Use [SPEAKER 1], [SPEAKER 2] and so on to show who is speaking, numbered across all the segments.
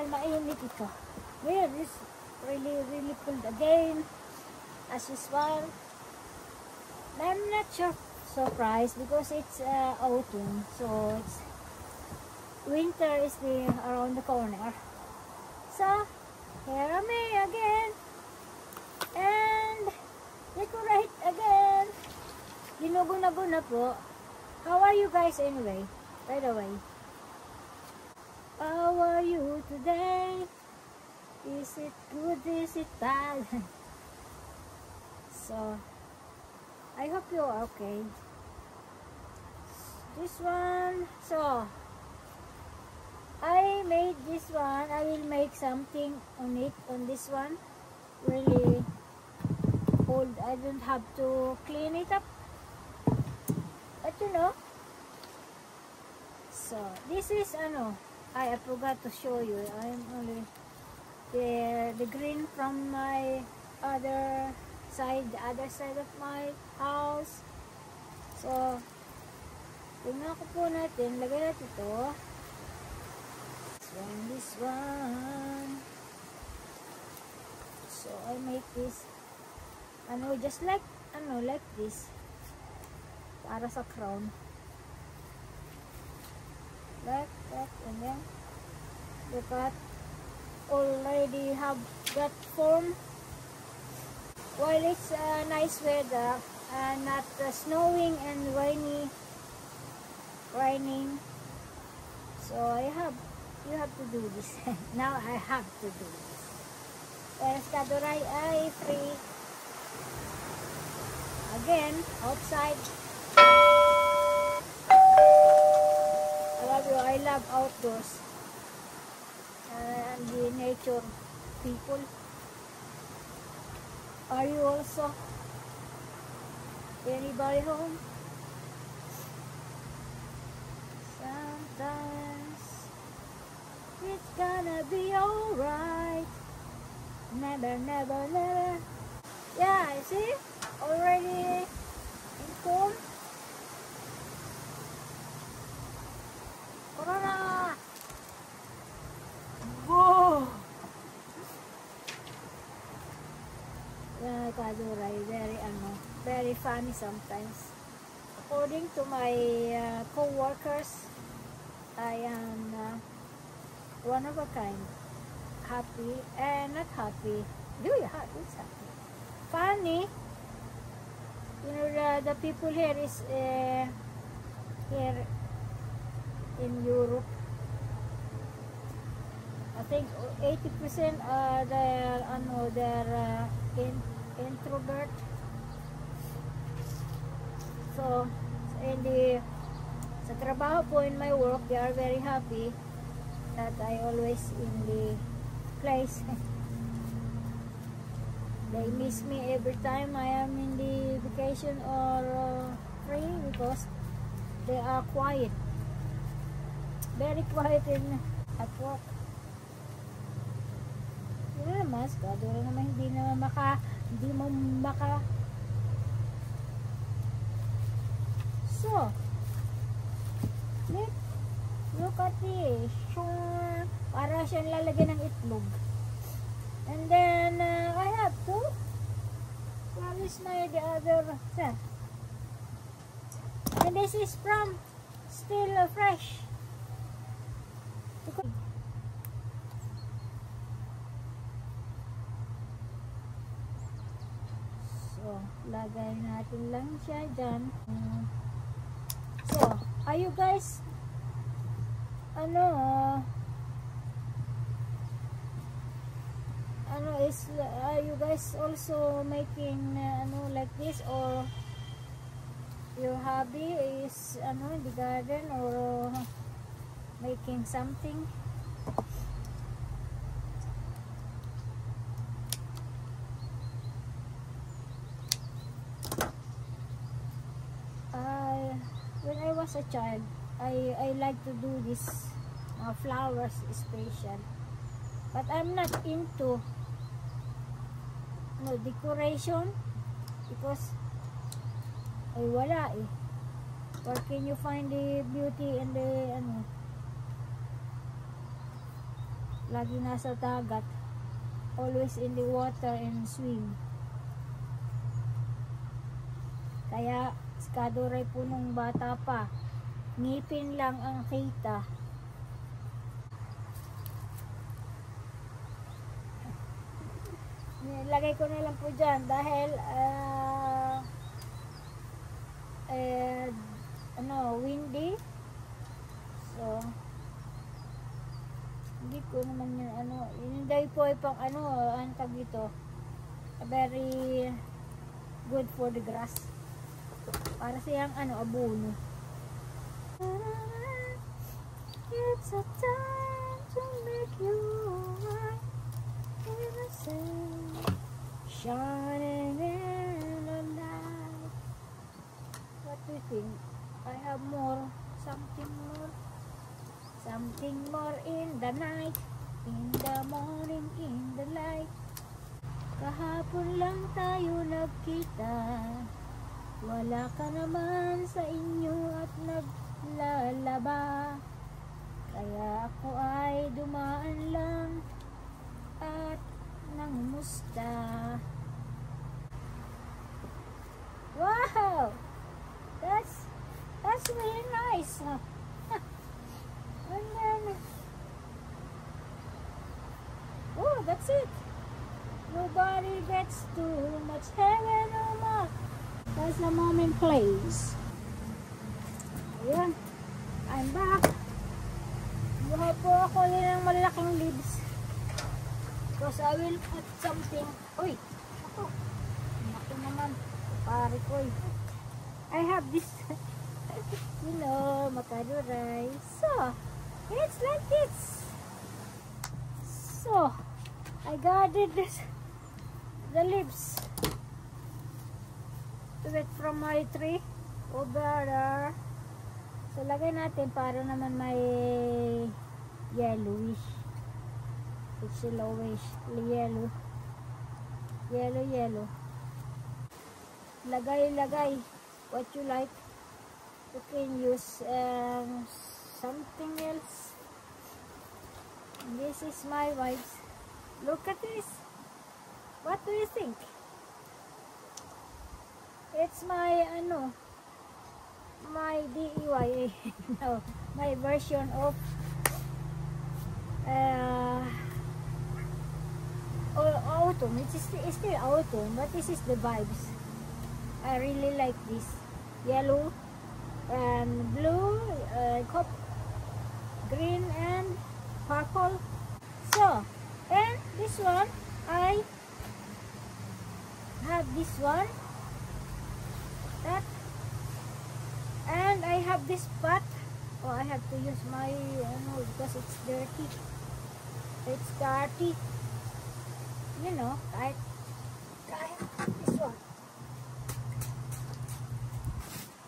[SPEAKER 1] dahil mainit ito. Well, this really cold again as usual. I'm not surprised because it's autumn, so it's winter is around the corner. So here am I again and decorate again. Ginugo-na po. How are you guys anyway? By the way, how are you today? Is it good? Is it bad? So I hope you are okay. This one, so I made this one. I will make something on it, on this one. Really old. I don't have to clean it up, but you know. So this is I forgot to show you. I'm only the green from my other side, the other side of my house. So tingnan ko po natin, lagay natin ito. This one. So I make this just like this para sa crown, like that. And then look at, already have that form while it's nice weather and not snowing and raining. So you have to do this. Now I have to do this. Pescadoray ay free. Again, outside. I love outdoors. And the nature people. Are you also? Anybody home? Sometimes it's gonna be alright. Never, never, never. Yeah, I see? Already in form. Corona! Go! Kaduray, very funny sometimes. According to my co-workers, I am one of a kind. Happy and not happy. It's happy. Funny. You know, the people here is here in Europe. I think 80% are they're introvert. So sa trabaho po, in my work, they are very happy that I always in the place. They miss me every time I am in the vacation or free because they are quiet. Very quiet at work. Wala naman, wala naman, hindi mo maka. So, look at this. Para siyang lalagyan ng itlog. And then, I have to. What is the other? And this is from still fresh. So, lagay natin lang siya dyan. So, are you guys are you guys also making like this, or your hobby is in the garden or making something? When I was a child, I like to do this flowers special, but I'm not into decoration because wala eh. Where can you find the beauty and the lagi nasa dagat, always in the water and swim. Kaya si Kaduray po nung bata pa, ngipin lang ang kita. Nilagay ko na lang po dyan dahil windy. So hindi ko naman yun hindi po ay pang ang tag dito, very good for the grass, para siyang abono. It's a time to make you right, innocent, shining in the night. What do you think? I have more, something more in the night, in the morning, in the light. Kahapon lang tayo nagkita, wala ka naman sa inyo at naglalaba. Kaya ako ay dumaan lang at nangumusta. Wow! That's really nice. And then, oh, that's it. Nobody gets too much heaven or more. That's the moment plays. Ayan, I'm back. Buha po ako din ng malalaking leaves, because I will put something. Uy, ako, ako naman, pare ko. I have this, Makaduray. So, it's like this. So, I gathered the leaves from my tree over there. So, lagay natin para naman may yellowish. It's yellowish. Yellow. Lagay. What you like. You can use something else. This is my wife's. Look at this. What do you think? It's my my DIY no, my version of autumn. It's still autumn, but this is the vibes. I really like this yellow and blue, green and purple. So, and this one, I have this one, that, and I have this pot. Oh, I have to use my because it's dirty. This one.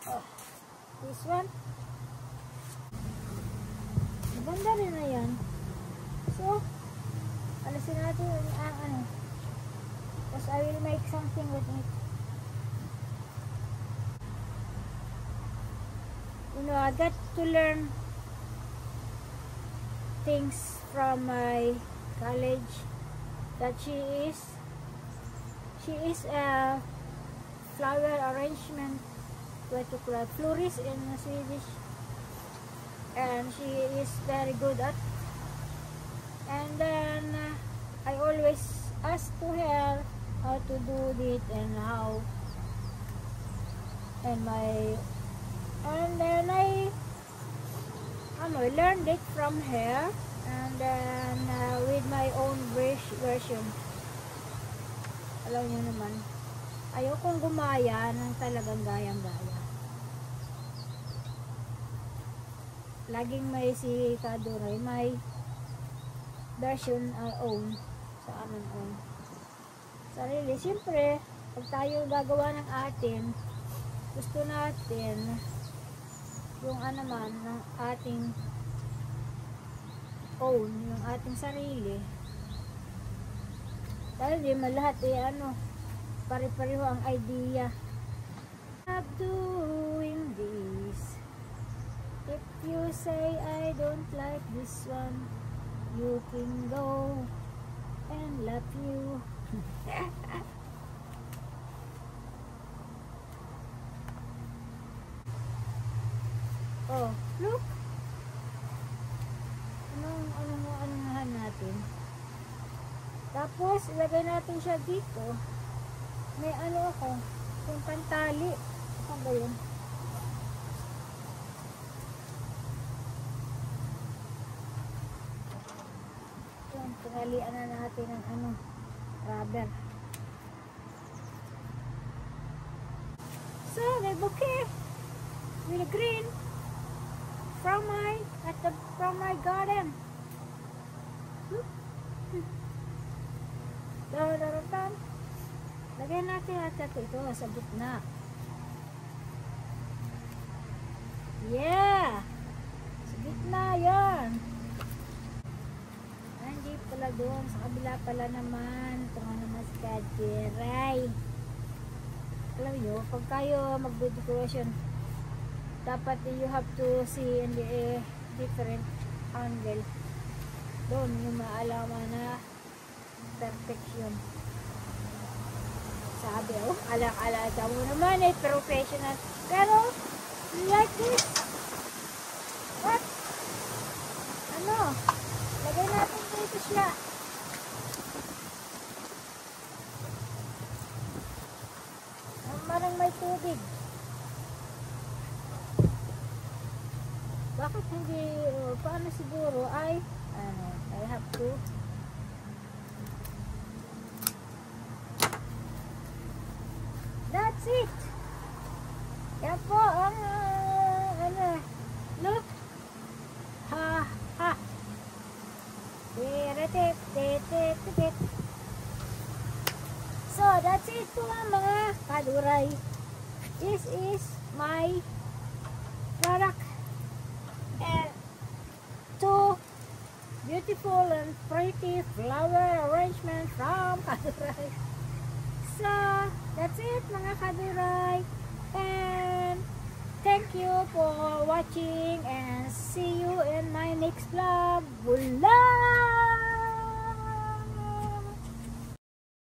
[SPEAKER 1] Oh, this one. Maganda rin na yan. So, alisin natin ang because I will make something with it. I got to learn things from my college, that she is a flower arrangement, florist in Swedish, and she is very good at. And then I always ask to her how to do it and how, and then I learned it from her, and then with my own version. Alam niyo naman, ayokong gumaya ng talagang gayang-gaya. Laging may si Kaduray, may version own sa amin own. Sarili, siyempre, pag tayo gagawa ng atin, gusto natin yung ng ating own, yung ating sarili. Dahil di malahat pare-pareho ang idea. I'm doing this. If you say I don't like this one, you can go and love you. Oh, look. Anong natin. Tapos, ilagay natin siya dito. May ano ako, yung pantali. Ano ba yun? Yung pangalian na natin ng ano, rubber. So, may bouquet with a green from my garden. Dararatan. Lagyan natin at ito sa gitna. Yeah! Sa gitna yan. Hindi pala doon. Sa kabila pala naman. Ito nga naman si Kajiray. Alam nyo, pag kayo mag-decoration, dapat you have to see in the different angle. Doon yung maalaman na perfection. Sabi, oh, ala-ala mo naman eh, professional. Pero, like this. What? Ano? Lagay natin dito siya. Parang may tubig. Bakit hindi, paano siguro ay, ano, I have to that's it. Yan po ang ano, look. Ha ha. So that's it po mga kaduray. This is my product and two beautiful and pretty flower arrangement from Kaduray. So that's it mga kaduray, and thank you for watching and see you in my next vlog. Bulan!